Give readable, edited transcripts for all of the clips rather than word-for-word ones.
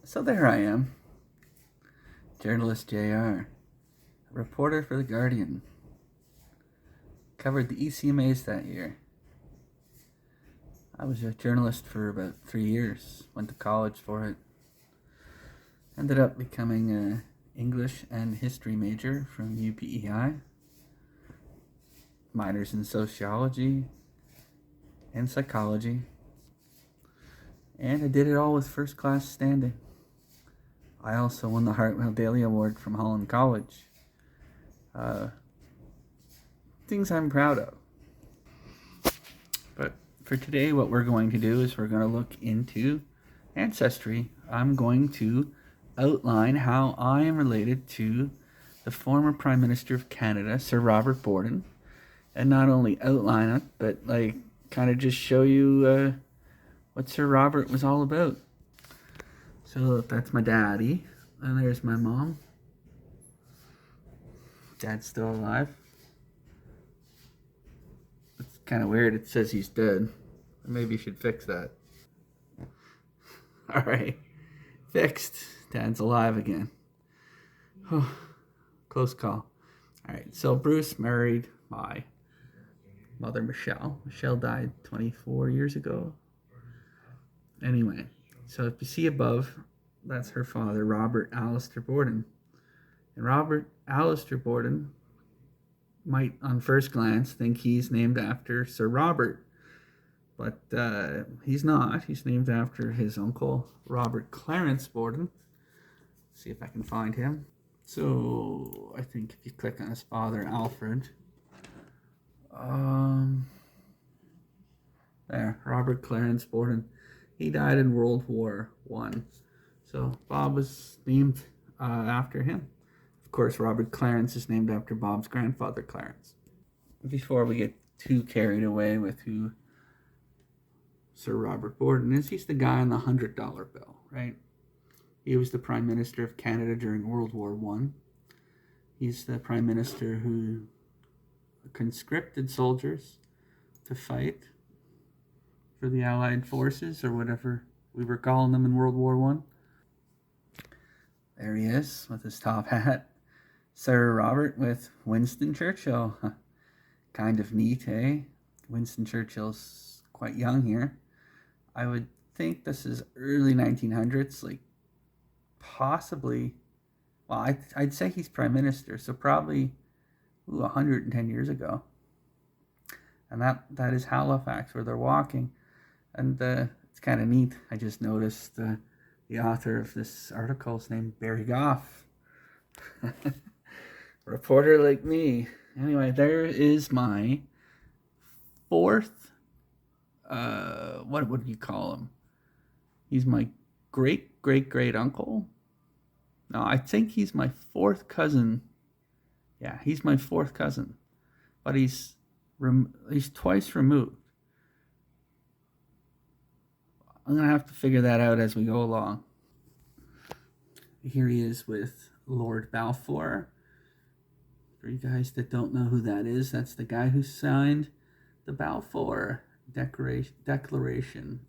So there I am, journalist JR, reporter for The Guardian. Covered the ECMAs that year. I was a journalist for about 3 years, went to college for it. Ended up becoming an English and history major from UPEI, minors in sociology and psychology, and I did it all with first class standing. I also won the Hartwell Daly Award from Holland College. Things I'm proud of. But for today, what we're going to do is we're going to look into Ancestry. I'm going to outline how I am related to the former Prime Minister of Canada, Sir Robert Borden, and not only outline it, but kind of just show you what Sir Robert was all about. So that's my daddy, and there's my mom. Dad's still alive. It's kind of weird. It says he's dead. Maybe you should fix that. All right, fixed. Dad's alive again. Oh, close call. All right, so Bruce married my mother, Michelle. Michelle died 24 years ago. Anyway, so if you see above, that's her father, Robert Alistair Borden. And Robert Alistair Borden might, on first glance, think he's named after Sir Robert. But he's not. He's named after his uncle, Robert Clarence Borden. Let's see if I can find him. So I think if you click on his father, Alfred. There, Robert Clarence Borden. He died in World War I. So Bob was named after him. Of course, Robert Clarence is named after Bob's grandfather, Clarence. Before we get too carried away with who Sir Robert Borden is, he's the guy on the $100 bill, right? He was the Prime Minister of Canada during World War I. He's the Prime Minister who conscripted soldiers to fight for the Allied forces, or whatever we were calling them in World War I. There he is with his top hat. Sir Robert with Winston Churchill. Kind of neat, eh? Winston Churchill's quite young here. I would think this is early 1900s, possibly, well, I'd say he's Prime Minister, so probably 110 years ago. And that is Halifax, where they're walking. And it's kind of neat. I just noticed the author of this article is named Barry Goff. Reporter like me. Anyway, there is my fourth, what would you call him? He's my great uncle. No, I think he's my fourth cousin. Yeah, he's my fourth cousin. But he's twice removed. I'm going to have to figure that out as we go along. Here he is with Lord Balfour. For you guys that don't know who that is, that's the guy who signed the Balfour Declaration,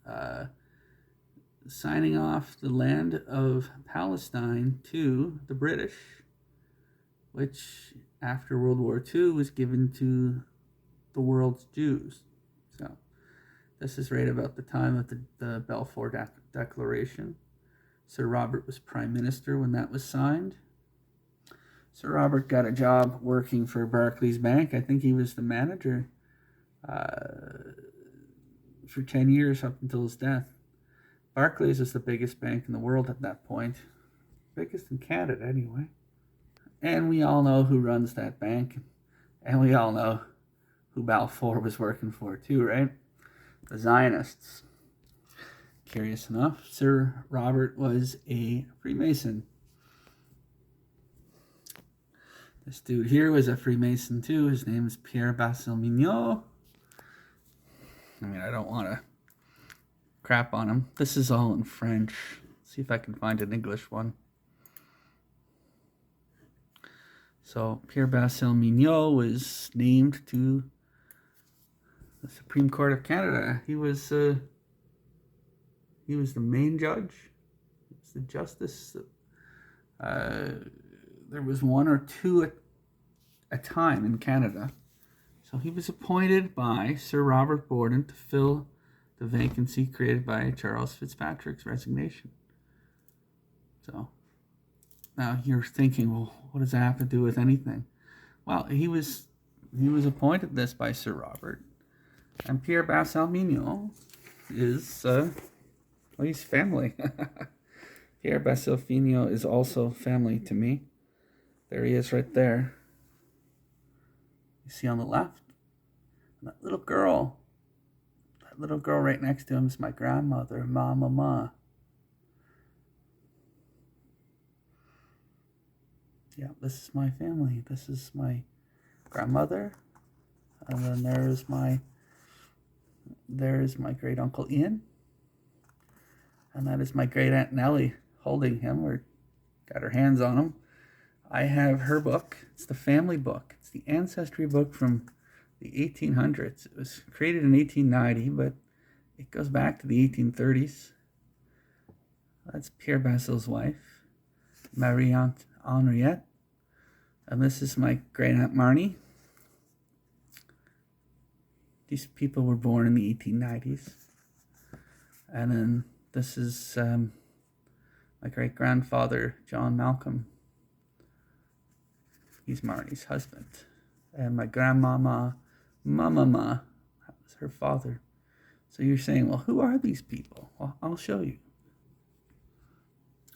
signing off the land of Palestine to the British, which after World War II was given to the world's Jews. So this is right about the time of the Balfour Declaration. Sir Robert was Prime Minister when that was signed. Sir Robert got a job working for Barclays Bank. I think he was the manager for 10 years up until his death. Barclays is the biggest bank in the world at that point. Biggest in Canada, anyway. And we all know who runs that bank. And we all know who Balfour was working for too, right? The Zionists. Curious enough, Sir Robert was a Freemason. This dude here was a Freemason too. His name is Pierre Basile Mignot. I mean, I don't want to crap on him. This is all in French. Let's see if I can find an English one. So Pierre Basile Mignot was named to the Supreme Court of Canada. He was the main judge. It's the justice. Uh, there was one or two at a time in Canada. So he was appointed by Sir Robert Borden to fill the vacancy created by Charles Fitzpatrick's resignation. So now you're thinking, well, what does that have to do with anything? Well, he was appointed this by Sir Robert, and Pierre Basile-Mignon is well, he's family. Pierre Basile-Mignon is also family to me. There he is, right there. You see on the left, and that little girl right next to him is my grandmother, Ma. Yeah, this is my family. This is my grandmother, and then there's my great uncle Ian, and that is my great aunt Nellie holding him, or got her hands on him. I have her book. It's the family book. It's the Ancestry book from the 1800s. It was created in 1890, but it goes back to the 1830s. That's Pierre Basile's wife, Marie Henriette. And this is my great aunt Marnie. These people were born in the 1890s. And then this is my great grandfather, John Malcolm. He's Marnie's husband. And my grandmama, Mama, that was her father. So you're saying, well, who are these people? Well, I'll show you.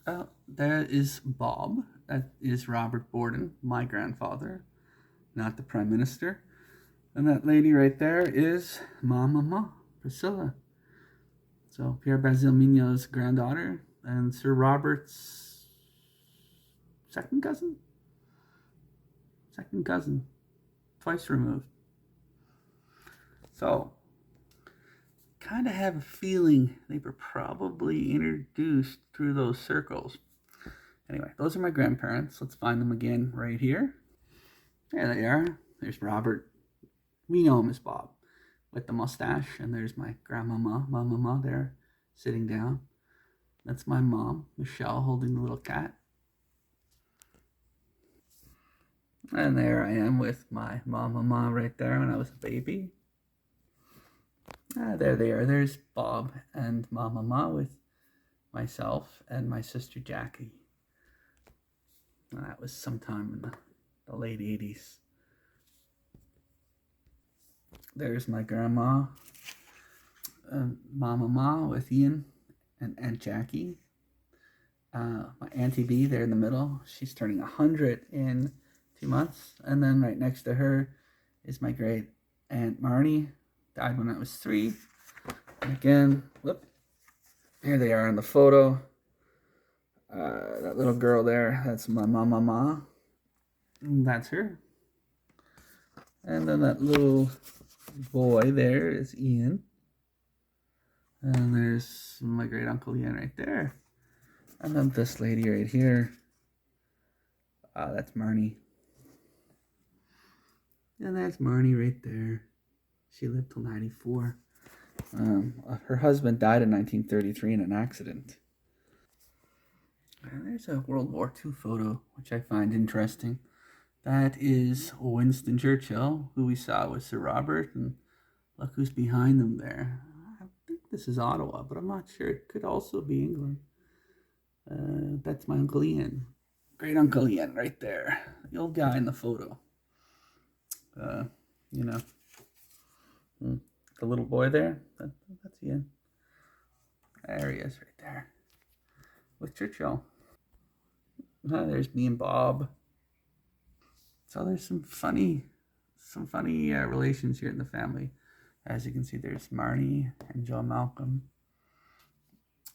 That is Bob. That is Robert Borden, my grandfather, not the Prime Minister. And that lady right there is Mama, Priscilla. So Pierre Basile-Mignon's granddaughter and Sir Robert's second cousin, twice removed. So kind of have a feeling they were probably introduced through those circles. Anyway, those are my grandparents. Let's find them again right here. There they are. There's Robert. We know him as Bob with the mustache. And there's my grandmama, Mama there sitting down. That's my mom, Michelle, holding the little cat. And there I am with my Mama right there when I was a baby. There they are. There's Bob and Mama with myself and my sister Jackie. And that was sometime in the late 80s. There's my grandma, Mama with Ian and Aunt Jackie. My Auntie B there in the middle. She's turning 100 in 2 months. And then right next to her is my great Aunt Marnie. Died when I was 3. And again, here they are in the photo. That little girl there, that's my Mama. That's her. And then that little boy there is Ian. And there's my great uncle Ian right there. And then this lady right here. That's Marnie. And that's Marnie right there. She lived till 94. Her husband died in 1933 in an accident. And there's a World War II photo, which I find interesting. That is Winston Churchill, who we saw with Sir Robert, and look who's behind them there. I think this is Ottawa, but I'm not sure. It could also be England. That's my Uncle Ian. Great Uncle Ian right there. The old guy in the photo. The little boy there, that's Ian. There he is right there. With Churchill. There's me and Bob. So there's some funny relations here in the family. As you can see, there's Marnie and John Malcolm.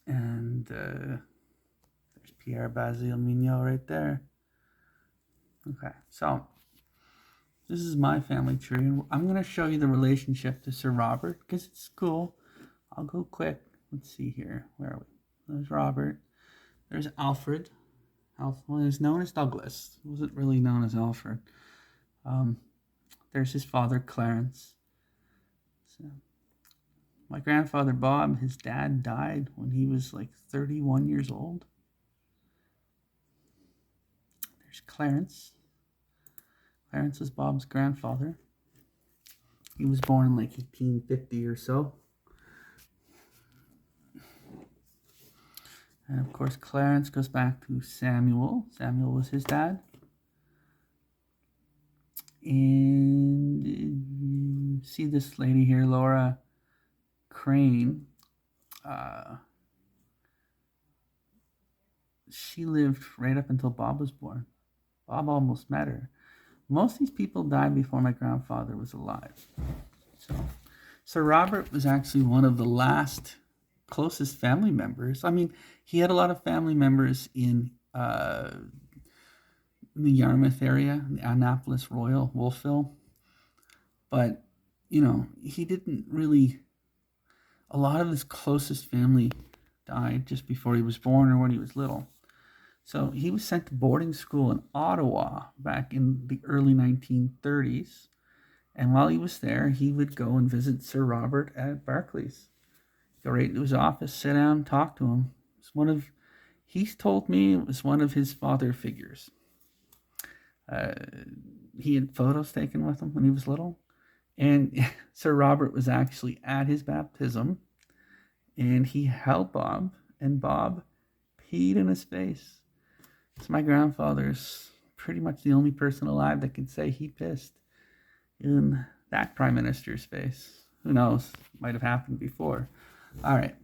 And there's Pierre Basile-Mignon right there. Okay, so this is my family tree. And I'm going to show you the relationship to Sir Robert because it's cool. I'll go quick. Let's see here. Where are we? There's Robert. There's Alfred. Well, he's known as Douglas. He wasn't really known as Alfred. There's his father, Clarence. So, my grandfather, Bob, his dad died when he was like 31 years old. Here's Clarence. Clarence was Bob's grandfather. He was born in like 1850 or so. And of course, Clarence goes back to Samuel. Samuel was his dad. And you see this lady here, Laura Crane. She lived right up until Bob was born. Bob almost met her. Most of these people died before my grandfather was alive. So Sir Robert was actually one of the last closest family members. I mean, he had a lot of family members in the Yarmouth area, the Annapolis Royal, Wolfville. But, you know, he didn't really... A lot of his closest family died just before he was born or when he was little. So he was sent to boarding school in Ottawa back in the early 1930s. And while he was there, he would go and visit Sir Robert at Barclays. Go right into his office, sit down, talk to him. He's told me it was one of his father figures. He had photos taken with him when he was little. And Sir Robert was actually at his baptism. And he held Bob. And Bob peed in his face. So my grandfather's pretty much the only person alive that can say he pissed in that prime minister's face. Who knows? Might have happened before. All right.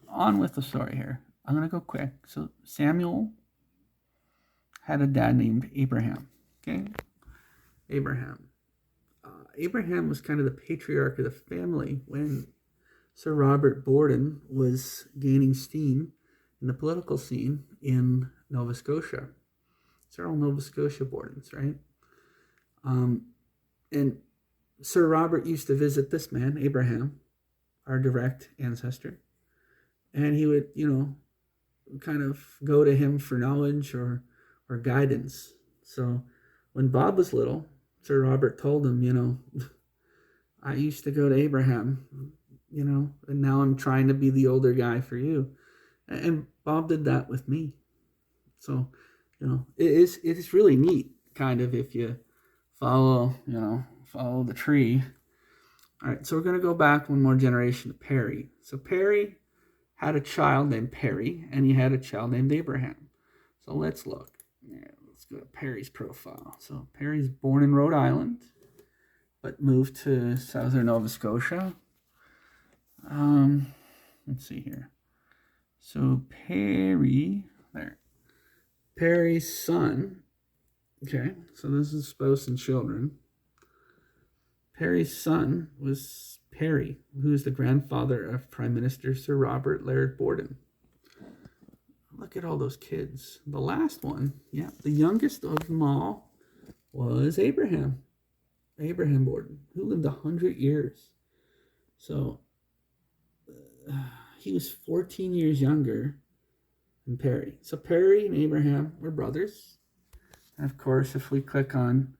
On with the story here. I'm going to go quick. So Samuel had a dad named Abraham. Okay? Abraham. Abraham was kind of the patriarch of the family when Sir Robert Borden was gaining steam in the political scene in Nova Scotia. These are all Nova Scotia Bordens, right? And Sir Robert used to visit this man, Abraham, our direct ancestor. And he would, kind of go to him for knowledge or guidance. So when Bob was little, Sir Robert told him, I used to go to Abraham, and now I'm trying to be the older guy for you. And Bob did that with me. So, it is really neat, kind of, if you follow the tree. All right, so we're going to go back one more generation to Perry. So Perry had a child named Perry, and he had a child named Abraham. So let's look. Let's go to Perry's profile. So Perry's born in Rhode Island, but moved to southern Nova Scotia. Let's see here. So Perry's son. Okay, so this is spouse and children. Perry's son was Perry, who is the grandfather of Prime Minister Sir Robert Laird Borden. Look at all those kids. The last one, the youngest of them all was Abraham Borden, who lived 100 years. So he was 14 years younger than Perry. So Perry and Abraham were brothers. And of course, if we click on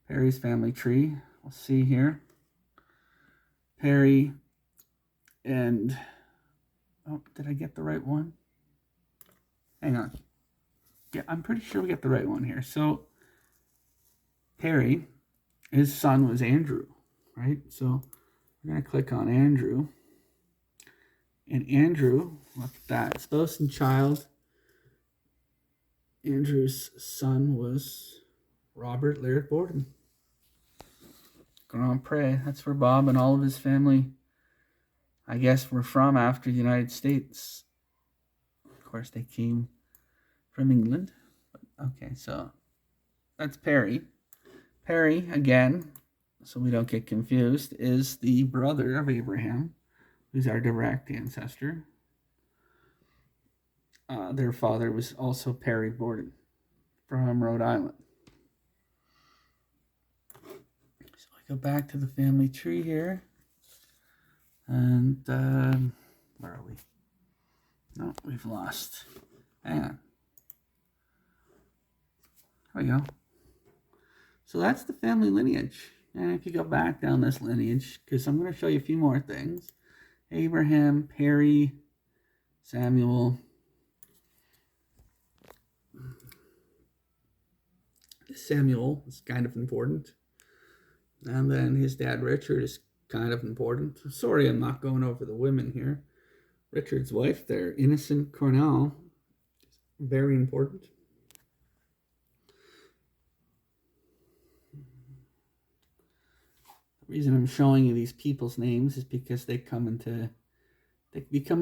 Perry's family tree, we'll see here Perry and... Oh, did I get the right one? Hang on. Yeah, I'm pretty sure we got the right one here. So Perry, his son was Andrew, right? So we're going to click on Andrew. And Andrew, look at that, spouse and child. Andrew's son was Robert Laird Borden. Grand Prix. That's where Bob and all of his family, I guess, were from after the United States. Of course, they came from England. Okay, so that's Perry. Perry, again, so we don't get confused, is the brother of Abraham, who's our direct ancestor. Their father was also Perry Borden from Rhode Island. So I go back to the family tree here. And where are we? No, we've lost. Hang on. There we go. So that's the family lineage. And if you go back down this lineage, because I'm going to show you a few more things. Abraham, Perry, Samuel. Samuel is kind of important. And then his dad, Richard, is kind of important. Sorry, I'm not going over the women here. Richard's wife there, Innocent Cornell, very important. The reason I'm showing you these people's names is because they become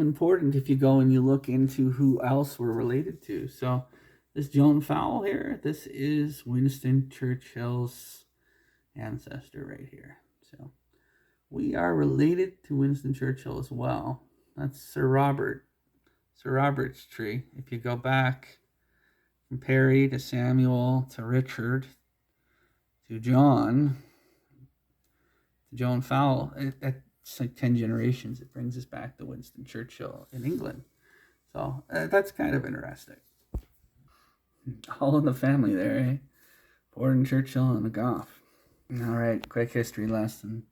important if you go and you look into who else we're related to. So this Joan Fowle here, this is Winston Churchill's ancestor right here. So we are related to Winston Churchill as well. That's Sir Robert's tree. If you go back from Perry to Samuel to Richard to Joan Fowle, it's like 10 generations. It brings us back to Winston Churchill in England. So that's kind of interesting. All in the family there, eh? Borden, Churchill, and the Goff. All right, quick history lesson.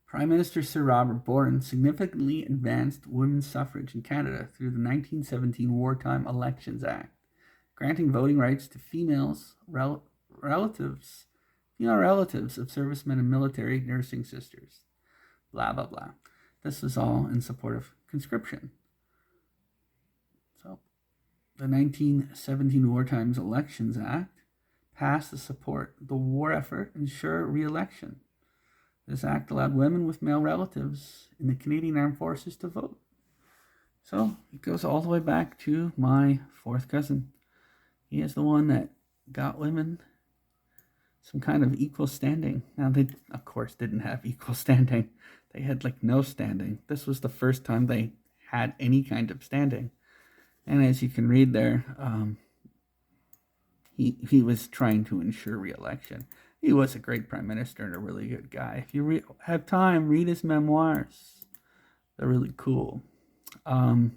Prime Minister Sir Robert Borden significantly advanced women's suffrage in Canada through the 1917 Wartime Elections Act, granting voting rights to female relatives of servicemen and military nursing sisters. Blah, blah, blah. This was all in support of conscription. So, the 1917 Wartime Elections Act passed to support the war effort and ensure re-election. This act allowed women with male relatives in the Canadian Armed Forces to vote. So it goes all the way back to my fourth cousin. He is the one that got women some kind of equal standing. Now, they, of course, didn't have equal standing. They had like no standing. This was the first time they had any kind of standing. And as you can read there, he was trying to ensure re-election. He was a great prime minister and a really good guy. If you have time, read his memoirs. They're really cool. So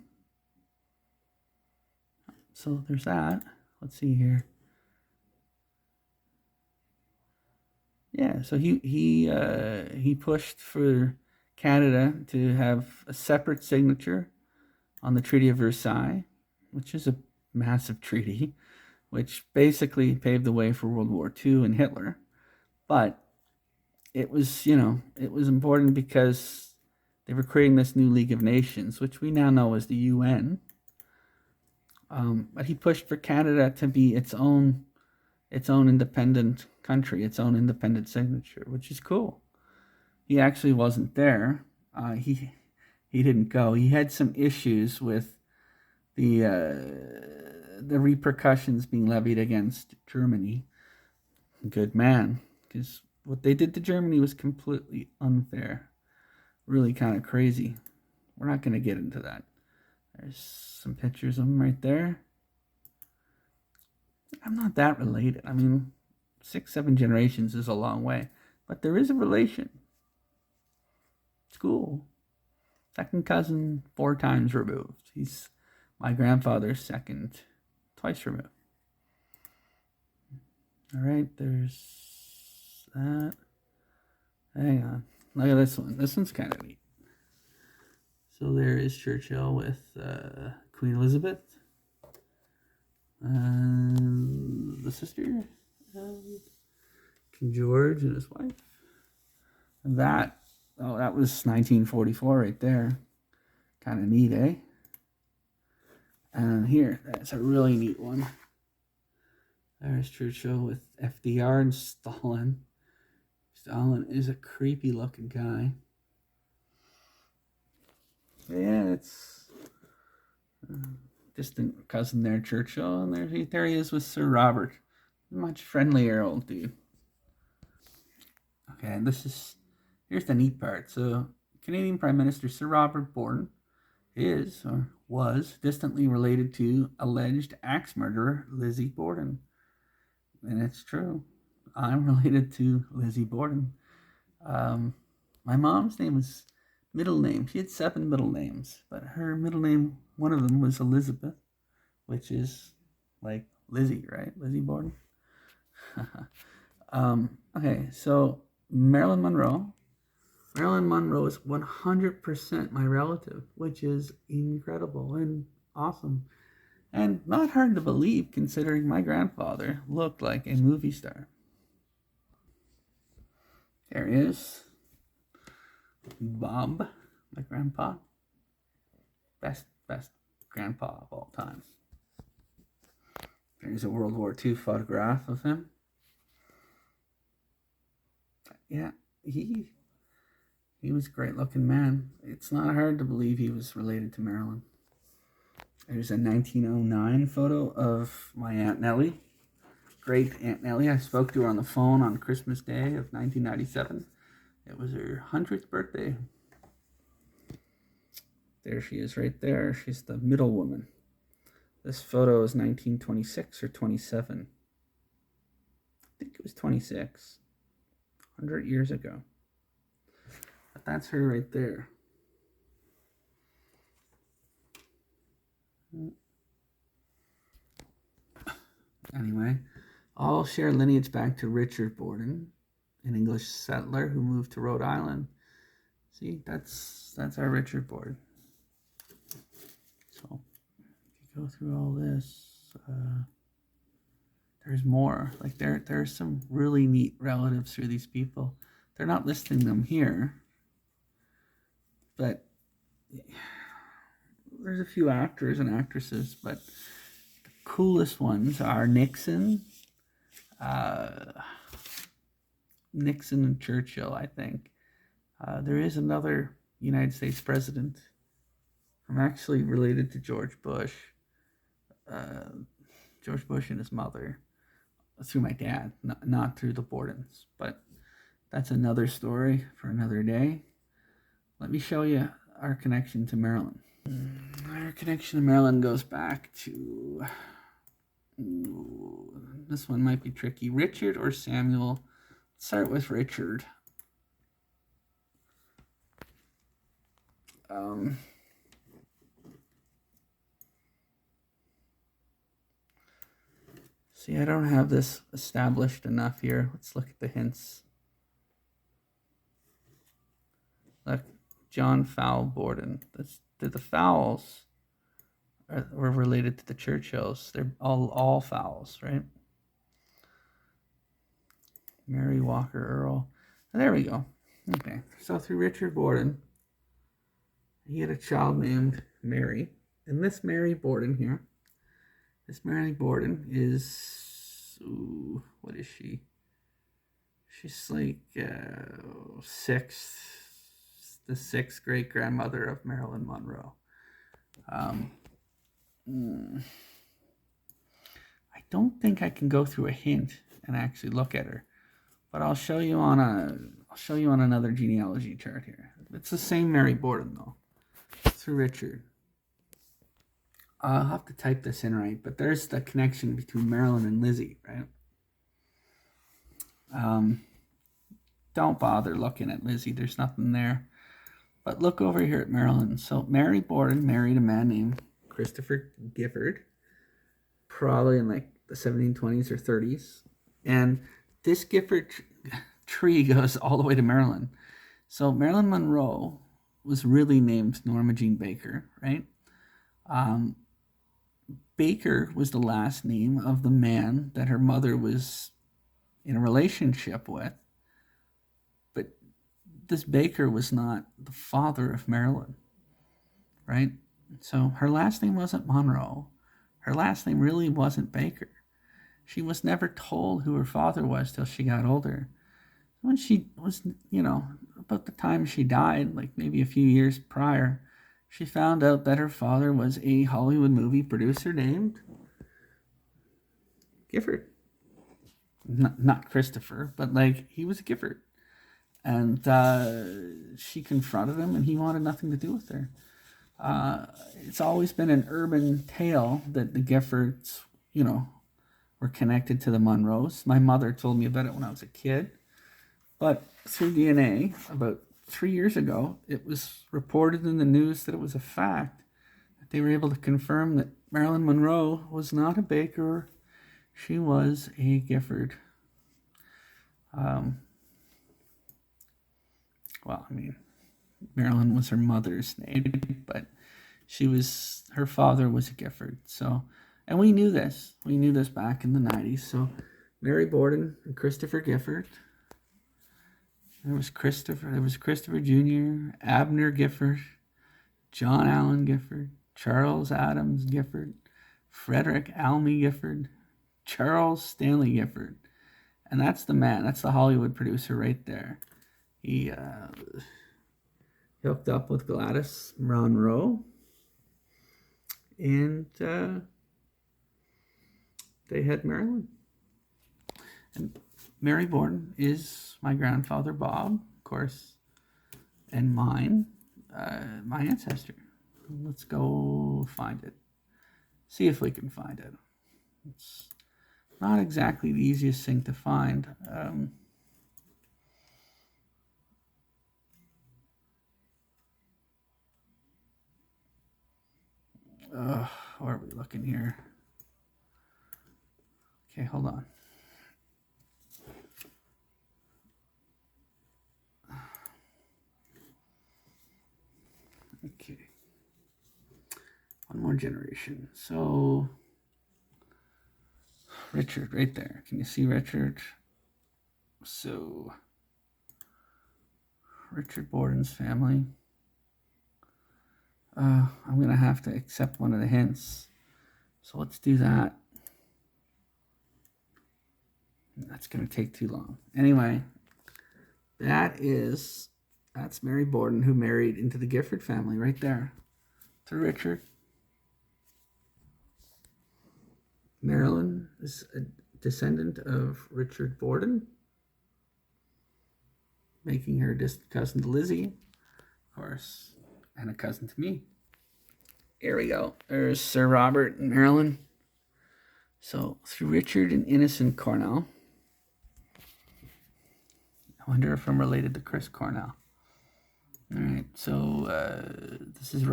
there's that. Let's see here. Yeah, so he pushed for Canada to have a separate signature on the Treaty of Versailles, which is a massive treaty, which basically paved the way for World War II and Hitler. But it was, it was important because they were creating this new League of Nations, which we now know as the UN. But he pushed for Canada to be its own independent country, its own independent signature, which is cool. He actually wasn't there. He didn't go. He had some issues with the repercussions being levied against Germany. Good man, because what they did to Germany was completely unfair. Really kind of crazy. We're not going to get into that. There's some pictures of them right there. I'm not that related. I mean, 6-7 generations is a long way, but there is a relation. It's cool. Second cousin, 4 times removed. He's my grandfather's second, twice removed. All right, there's that. Hang on. Look at this one. This one's kind of neat. So there is Churchill with Queen Elizabeth. The sister, King George and his wife. And that was 1944 right there. Kind of neat, eh? And here, that's a really neat one. There's Churchill with FDR and Stalin. Stalin is a creepy looking guy. Yeah, it's distant cousin there, Churchill, and there he is with Sir Robert. Much friendlier old dude. Okay, and here's the neat part. So, Canadian Prime Minister Sir Robert Borden is, or was, distantly related to alleged axe murderer Lizzie Borden. And it's true. I'm related to Lizzie Borden. My mom's name was middle name. She had 7 middle names, but her middle name, one of them was Elizabeth, which is like Lizzie, right? Lizzie Borden. Okay, so Marilyn Monroe. Marilyn Monroe is 100% my relative, which is incredible and awesome. And not hard to believe considering my grandfather looked like a movie star. There is Bob, my grandpa. Best grandpa of all time. There's a World War II photograph of him. Yeah, he was a great looking man. It's not hard to believe he was related to Marilyn. There's a 1909 photo of my Aunt Nellie. Great Aunt Nellie. I spoke to her on the phone on Christmas Day of 1997. It was her 100th birthday. There she is right there. She's the middle woman. This photo is 1926 or 27. I think it was 26. 100 years ago. But that's her right there. Anyway, I'll share lineage back to Richard Borden, an English settler who moved to Rhode Island. See, that's our Richard Borden. So, if you go through all this, there's more. Like there's some really neat relatives through these people. They're not listing them here, but there's a few actors and actresses, but the coolest ones are Nixon and Churchill, I think. There is another United States president. I'm actually related to George Bush. George Bush and his mother, through my dad, not through the Bordens. But that's another story for another day. Let me show you our connection to Marilyn. Our connection to Marilyn goes back to... this one might be tricky. Richard or Samuel? Let's start with Richard. See, I don't have this established enough here. Let's look at the hints. Look, John Fowle Borden. The Fowles were related to the Churchills. They're all Fowles, right? Mary Walker Earl. There we go. Okay, so through Richard Borden, he had a child named Mary. And this Mary Borden here, this Mary Borden is, what is she? She's like the sixth great grandmother of Marilyn Monroe. I don't think I can go through a hint and actually look at her, but I'll show you on another genealogy chart here. It's the same Mary Borden though. Through Richard. I'll have to type this in right, but there's the connection between Marilyn and Lizzie, right? Don't bother looking at Lizzie. There's nothing there. But look over here at Marilyn. So Mary Borden married a man named Christopher Gifford, probably in like the 1720s or 30s. And this Gifford tree goes all the way to Marilyn. So Marilyn Monroe was really named Norma Jean Baker, right? Baker was the last name of the man that her mother was in a relationship with. But this Baker was not the father of Marilyn, right? So her last name wasn't Monroe. Her last name really wasn't Baker. She was never told who her father was till she got older. When she was, about the time she died, like maybe a few years prior, she found out that her father was a Hollywood movie producer named Gifford. Not Christopher, but like he was a Gifford. And she confronted him and he wanted nothing to do with her. It's always been an urban tale that the Giffords, were connected to the Monroes. My mother told me about it when I was a kid. But through DNA, about 3 years ago, it was reported in the news that it was a fact that they were able to confirm that Marilyn Monroe was not a Baker. She was a Gifford. Marilyn was her mother's name, but her father was a Gifford. So, and we knew this. We knew this back in the 90s. So, Mary Borden and Christopher Gifford. There was Christopher Jr., Abner Gifford, John Allen Gifford, Charles Adams Gifford, Frederick Almy Gifford, Charles Stanley Gifford. And that's the man. That's the Hollywood producer right there. He hooked up with Gladys Monroe. And they had Marilyn. And Mary Borden is my grandfather Bob, of course, and mine, my ancestor. Let's go find it. See if we can find it. It's not exactly the easiest thing to find. Where are we looking here? Okay, hold on. Okay. One more generation. So, Richard, right there. Can you see Richard? So, Richard Borden's family. I'm going to have to accept one of the hints. So let's do that. That's going to take too long. Anyway, that's Mary Borden, who married into the Gifford family right there. Through Richard. Marilyn is a descendant of Richard Borden, making her a distant cousin to Lizzie, of course, and a cousin to me. Here we go. There's Sir Robert and Marilyn. So, through Richard and Innocent Cornell. I wonder if I'm related to Chris Cornell. All right, so this is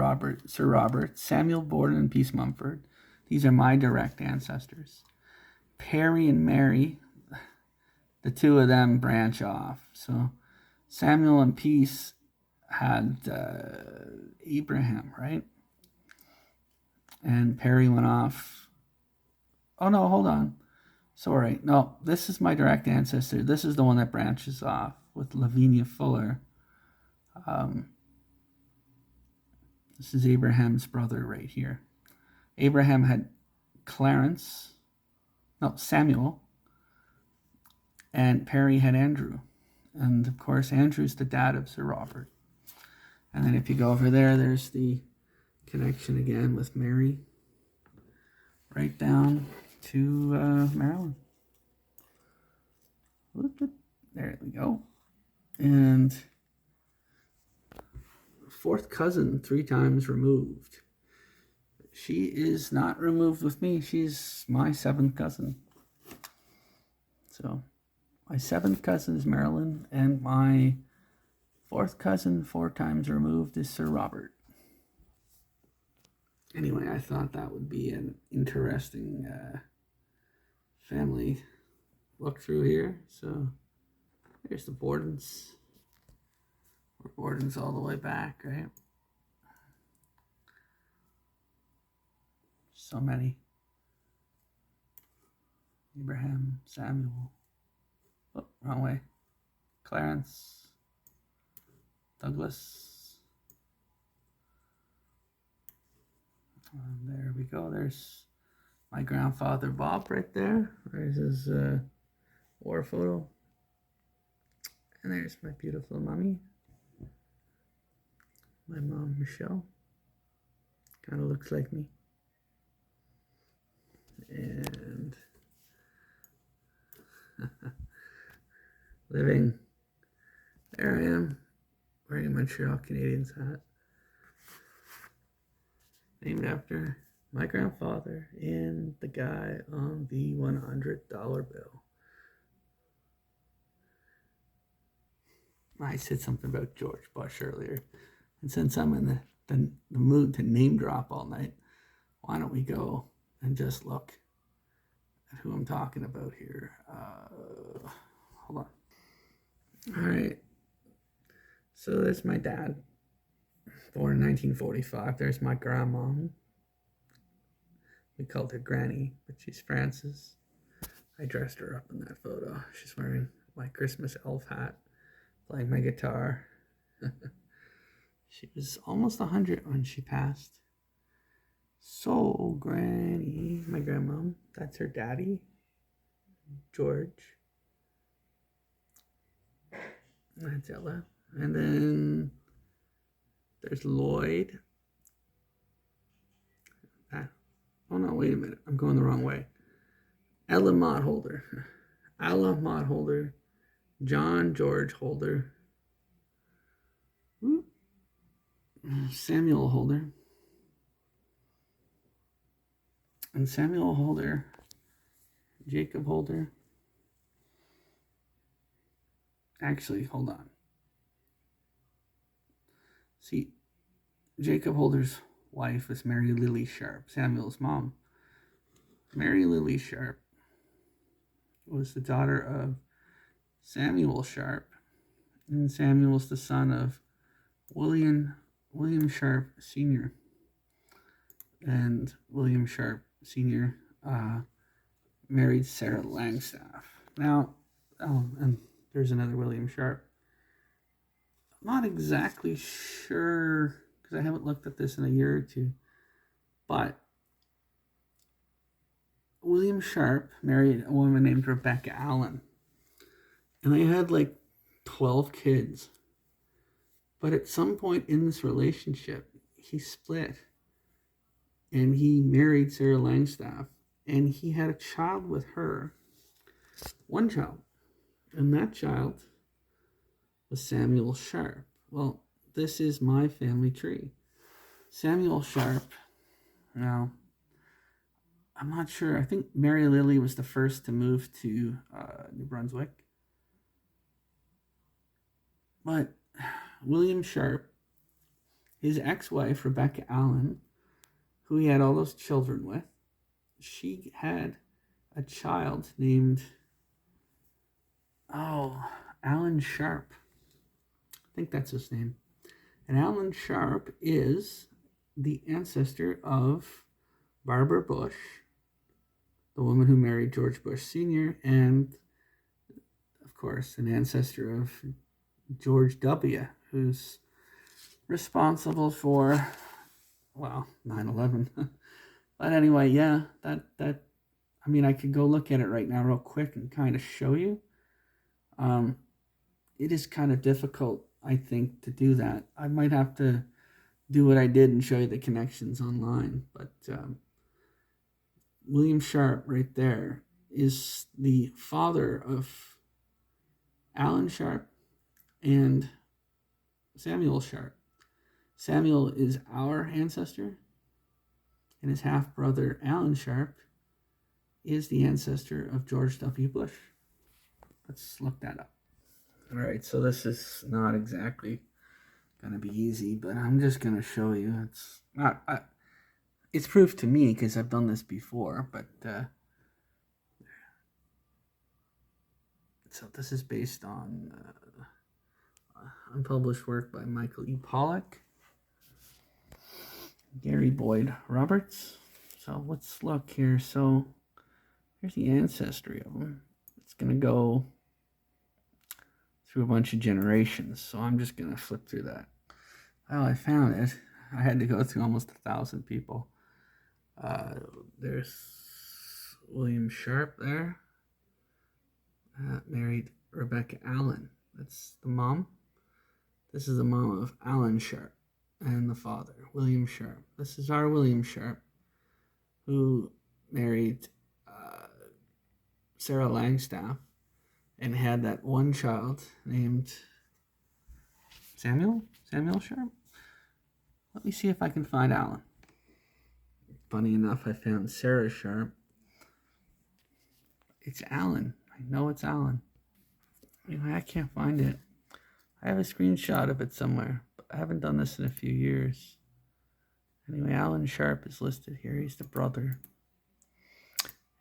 Sir Robert, Samuel Borden, and Peace Mumford. These are my direct ancestors. Perry and Mary, the two of them branch off. So Samuel and Peace had Abraham, right? And Perry went off. Oh, no, hold on. Sorry. No, this is my direct ancestor. This is the one that branches off with Lavinia Fuller. This is Abraham's brother right here. Abraham had Samuel, and Perry had Andrew. And of course, Andrew's the dad of Sir Robert. And then if you go over there, there's the connection again with Mary, right down to Marilyn. There we go. And fourth cousin, 3 times removed. She is not removed with me. She's my 7th cousin. So, my 7th cousin is Marilyn, and my 4th cousin, 4 times removed, is Sir Robert. Anyway, I thought that would be an interesting family look through here. So, there's the Bordens. Borden's all the way back, right? So many. Abraham, Samuel. Oh, wrong way. Clarence. Douglas. And there we go. There's my grandfather Bob right there. There's his war photo. And there's my beautiful mommy. My mom, Michelle, kind of looks like me. And living, there I am, wearing a Montreal Canadiens hat. Named after my grandfather and the guy on the $100 bill. I said something about George Bush earlier. And since I'm in the mood to name drop all night, why don't we go and just look at who I'm talking about here. Hold on. All right. So there's my dad, born in 1945. There's my grandma. We called her Granny, but she's Frances. I dressed her up in that photo. She's wearing my Christmas elf hat, playing my guitar. She was almost 100 when she passed. So, Granny, my grandma, that's her daddy, George. That's Ella. And then there's Lloyd. Oh no, wait a minute. I'm going the wrong way. Ella Mott Holder. Ella Mott Holder. John George Holder. Samuel Holder. And Samuel Holder. Jacob Holder. Actually, hold on. See, Jacob Holder's wife was Mary Lily Sharp, Samuel's mom. Mary Lily Sharp was the daughter of Samuel Sharp, and Samuel's the son of William Sharp Sr. And William Sharp Sr. Married Sarah Langstaff. Now, and there's another William Sharp. I'm not exactly sure, because I haven't looked at this in a year or two, but William Sharp married a woman named Rebecca Allen, and they had like 12 kids. But at some point in this relationship, he split, and he married Sarah Langstaff, and he had a child with her, one child, and that child was Samuel Sharp. Well, this is my family tree. Samuel Sharp, now, I'm not sure. I think Mary Lily was the first to move to New Brunswick. But William Sharp, his ex-wife, Rebecca Allen, who he had all those children with, she had a child named, Alan Sharp. I think that's his name. And Alan Sharp is the ancestor of Barbara Bush, the woman who married George Bush Sr., and, of course, an ancestor of George W., who's responsible for, 9/11. But anyway, yeah, that I mean, I could go look at it right now real quick and kind of show you. It is kind of difficult, I think, to do that. I might have to do what I did and show you the connections online. But William Sharp right there is the father of Alan Sharp and Samuel Sharp. Samuel is our ancestor, and his half-brother Alan Sharp is the ancestor of George W. Bush. Let's look that up. All right, so this is not exactly going to be easy, but I'm just going to show you. It's not. It's proof to me because I've done this before, but so this is based on unpublished work by Michael E. Pollock, Gary Boyd Roberts. So let's look here. So here's the ancestry of them. It's going to go through a bunch of generations. So I'm just going to flip through that. Well, I found it. I had to go through almost 1,000 people. There's William Sharp there. Married Rebecca Allen. That's the mom. This is the mom of Alan Sharp. And the father, William Sharp. This is our William Sharp, who married Sarah Langstaff and had that one child named Samuel Sharp. Let me see if I can find Alan. Funny enough, I found Sarah Sharp. It's Alan. I know it's Alan. Anyway, I can't find it. I have a screenshot of it somewhere, but I haven't done this in a few years. Anyway, Alan Sharp is listed here. He's the brother.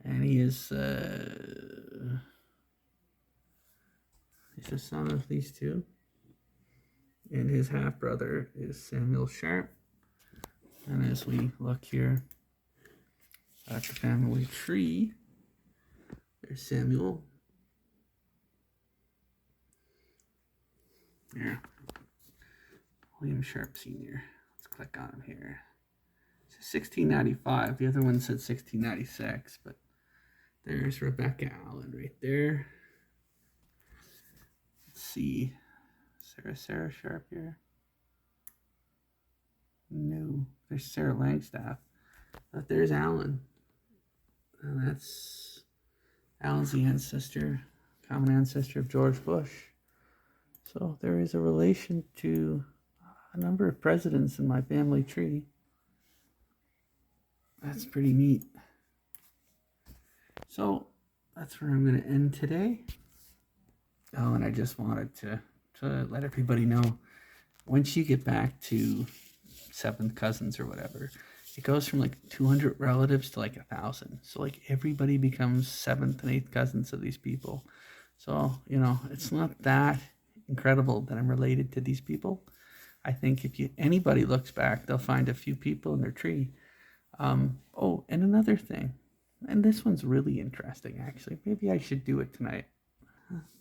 And he is he's the son of these two. And his half-brother is Samuel Sharp. And as we look here at the family tree, there's Samuel. There. William Sharp Sr. Let's click on him here. It says 1695. The other one said 1696, but there's Rebecca Allen right there. Let's see. Sarah Sharp here. No, there's Sarah Langstaff. But there's Allen. And that's Allen's the ancestor, common ancestor of George Bush. So there is a relation to a number of presidents in my family tree. That's pretty neat. So that's where I'm going to end today. Oh, and I just wanted to let everybody know, once you get back to seventh cousins or whatever, it goes from like 200 relatives to like 1,000. So like everybody becomes seventh and eighth cousins of these people. So, you know, it's not that incredible that I'm related to these people. I think if anybody looks back, they'll find a few people in their tree. Oh, and another thing, and this one's really interesting, actually. Maybe I should do it tonight.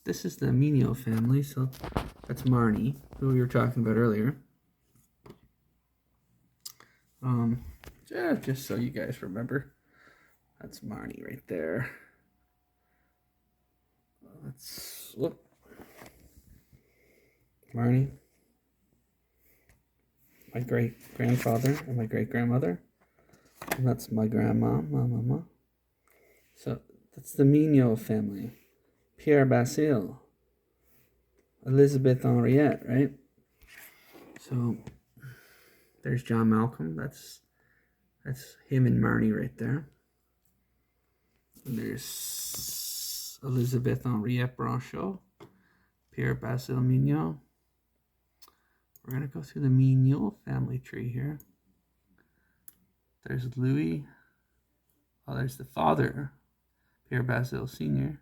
This is the Migno family, so that's Marnie, who we were talking about earlier. Just so you guys remember, that's Marnie right there. Let's look. Marnie, my great-grandfather and my great-grandmother. And that's my grandma, my mama. So that's the Migno family. Pierre Basile, Elizabeth Henriette, right? So there's John Malcolm. That's him and Marnie right there. And there's Elizabeth Henriette Branchot, Pierre Basile Mignon. We're going to go through the Mignon family tree here. There's Louis. Oh, there's the father, Pierre Basile Sr.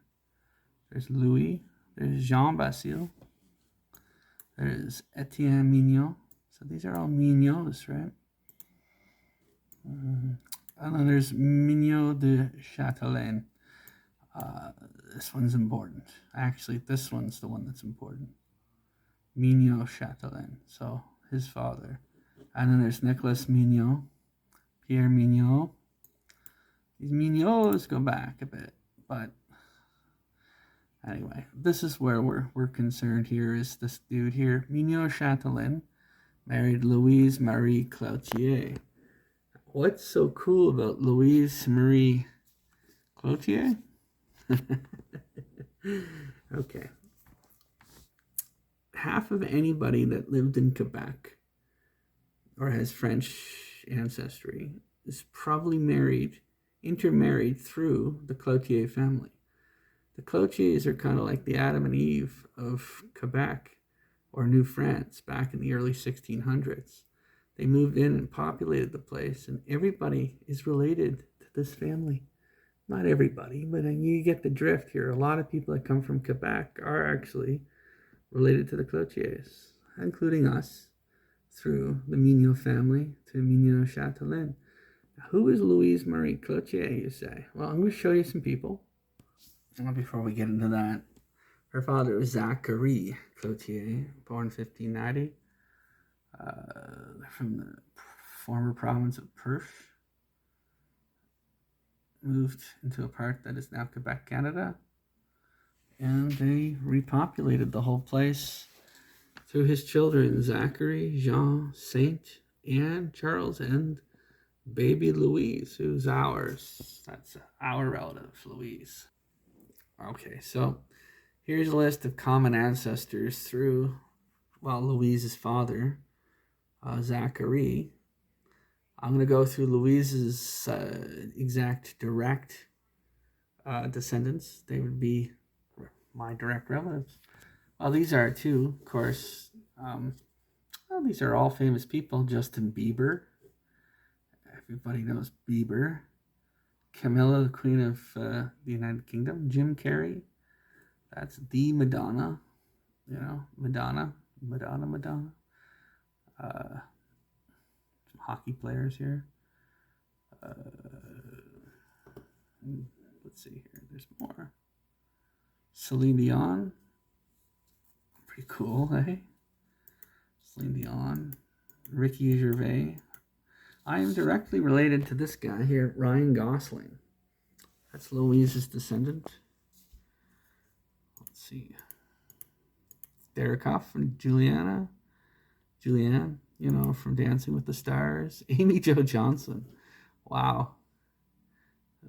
There's Louis. There's Jean Basile. There's Etienne Mignon. So these are all Mignons, right? And then there's Mignon de Châtelain. This one's important. Actually, this one's the one that's important. Mignon Châtelain. So his father. And then there's Nicolas Mignon. Pierre Mignon. These Mignons go back a bit, but anyway, this is where we're concerned here. Is this dude here, Mignon Châtelain, married Louise Marie Cloutier. What's so cool about Louise Marie Cloutier? Okay. Half of anybody that lived in Quebec or has French ancestry is probably intermarried through the Cloutier family. The Cloutiers are kind of like the Adam and Eve of Quebec or New France back in the early 1600s. They moved in and populated the place, and everybody is related to this family. Not everybody, but you get the drift here. A lot of people that come from Quebec are actually related to the Cloutiers, including us, through the Mignon family to Mignon Châtelain. Who is Louise Marie Cloutier, you say? Well, I'm going to show you some people. Before we get into that, her father was Zachary Cloutier, born 1590. From the former province of Perche. Moved into a part that is now Quebec, Canada. And they repopulated the whole place through his children, Zachary, Jean, Saint, Anne, Charles, and baby Louise, who's ours. That's our relative, Louise. Okay, so here's a list of common ancestors through, Louise's father, Zachary. I'm going to go through Louise's exact direct descendants. They would be my direct relatives. Well, these are too, of course. These are all famous people. Justin Bieber. Everybody knows Bieber. Camilla, the Queen of the United Kingdom. Jim Carrey. That's the Madonna. Madonna. Madonna. Some hockey players here. Let's see here. There's more. Celine Dion. Pretty cool, eh? Celine Dion. Ricky Gervais. I am directly related to this guy here, Ryan Gosling. That's Louise's descendant. Let's see. Derek Hough and Julianne, you know, from Dancing with the Stars. Amy Jo Johnson. Wow.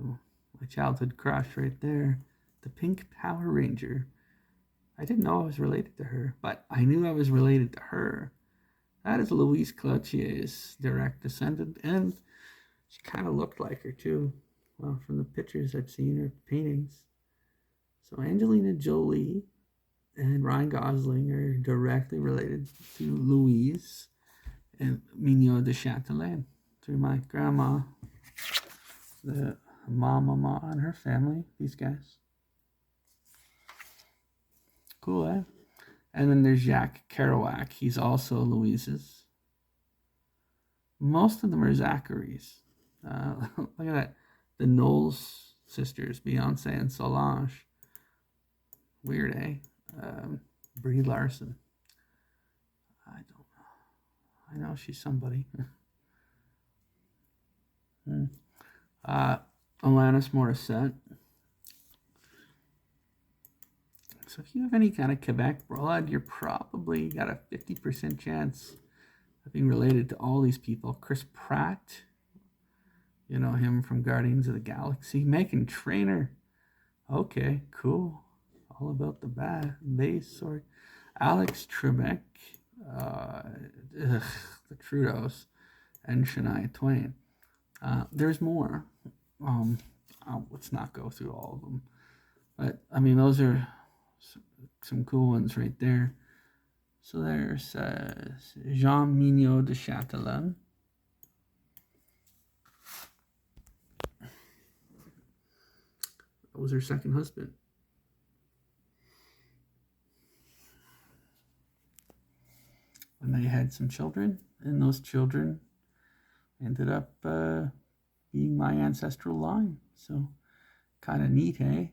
Oh, my childhood crush right there. The Pink Power Ranger. I didn't know I was related to her, but I knew I was related to her. That is Louise Cloutier's direct descendant, and she kind of looked like her too. Well, from the pictures I've seen, her paintings. So Angelina Jolie and Ryan Gosling are directly related to Louise and Mignot de Châtelet through my grandma, the mama and her family, these guys. Cool, eh? And then there's Jacques Kerouac. He's also Louise's. Most of them are Zachary's. Look at that. The Knowles sisters, Beyonce and Solange. Weird, eh? Brie Larson. I don't know. I know she's somebody. Alanis Morissette. So if you have any kind of Quebec blood, you're probably got a 50% chance of being related to all these people. Chris Pratt, you know him from Guardians of the Galaxy. Meghan Trainor. Okay, cool. All about the bass sword. Alex Trebek, the Trudeaus, and Shania Twain. There's more. Let's not go through all of them. But, I mean, those are some cool ones right there. So there's Jean Mignot de Châtelet. That was her second husband. And they had some children, and those children ended up being my ancestral line. So kind of neat, hey?